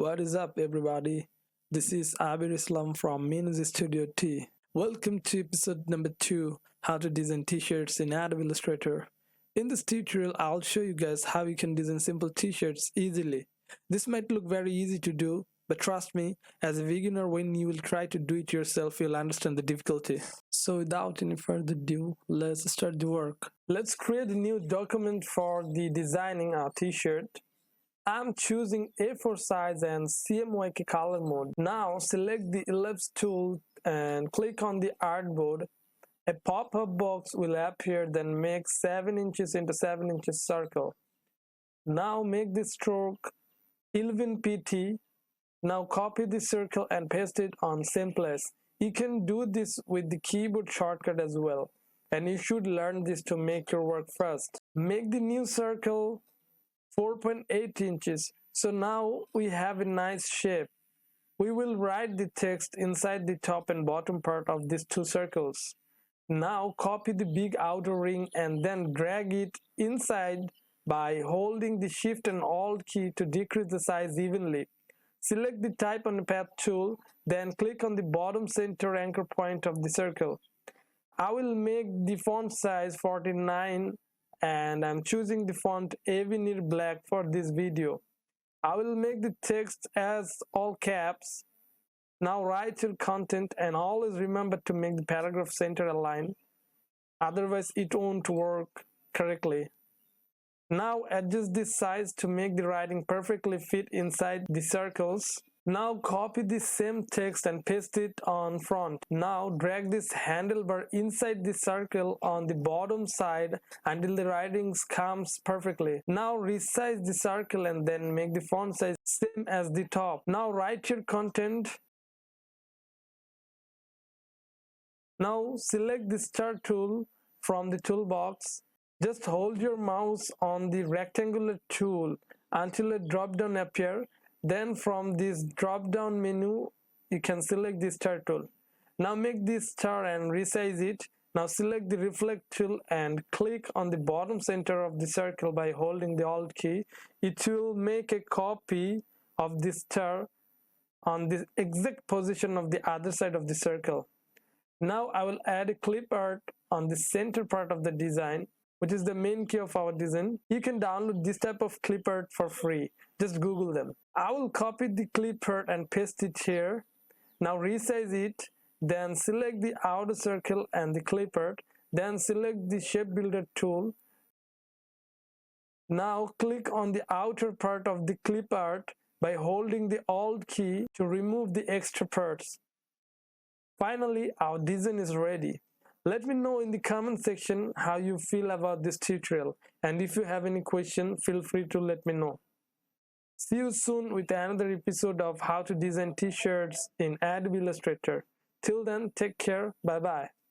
What is up, everybody? This is Abir Islam from Minus Studio T. Welcome to episode number 2, how to design t-shirts in Adobe Illustrator. In this tutorial, I'll show you guys how you can design simple t-shirts easily. This might look very easy to do, but trust me, as a beginner, when you will try to do it yourself, you'll understand the difficulty. So without any further ado, let's start the work. Let's create a new document for the designing our t-shirt. I'm choosing A4 size and CMYK color mode. Now select the ellipse tool and click on the artboard. A pop-up box will appear, then make 7 inches into 7 inches circle. Now make the stroke 11 pt. Now copy the circle and paste it on same place. You can do this with the keyboard shortcut as well, and you should learn this to make your work fast. Make the new circle 4.8 inches. So now we have a nice shape. We will write the text inside the top and bottom part of these two circles. Now copy the big outer ring and then drag it inside by holding the Shift and Alt key to decrease the size evenly. Select the Type on the Path tool, then click on the bottom center anchor point of the circle. I will make the font size 49 and I'm choosing the font Avenir Black for this video. I will make the text as all caps. Now write your content and always remember to make the paragraph center aligned, otherwise it won't work correctly. Now adjust this size to make the writing perfectly fit inside the circles. Now copy the same text and paste it on front. Now drag this handlebar inside the circle on the bottom side until the writing comes perfectly. Now resize the circle and then make the font size same as the top. Now write your content. Now select the star tool from the toolbox. Just hold your mouse on the rectangular tool until a drop down appears. Then from this drop down menu, you can select the star tool. Now make this star and resize it. Now select the reflect tool and click on the bottom center of the circle by holding the Alt key. It will make a copy of the star on the exact position of the other side of the circle. Now I will add a clip art on the center part of the design, which is the main key of our design. You can download this type of clip art for free. Just Google them. I will copy the clip art and paste it here. Now resize it, then select the outer circle and the clip art, then select the shape builder tool. Now click on the outer part of the clip art by holding the Alt key to remove the extra parts. Finally, our design is ready. Let me know in the comment section how you feel about this tutorial, and if you have any question, feel free to let me know. See you soon with another episode of how to design t-shirts in Adobe Illustrator. Till then, take care. Bye bye.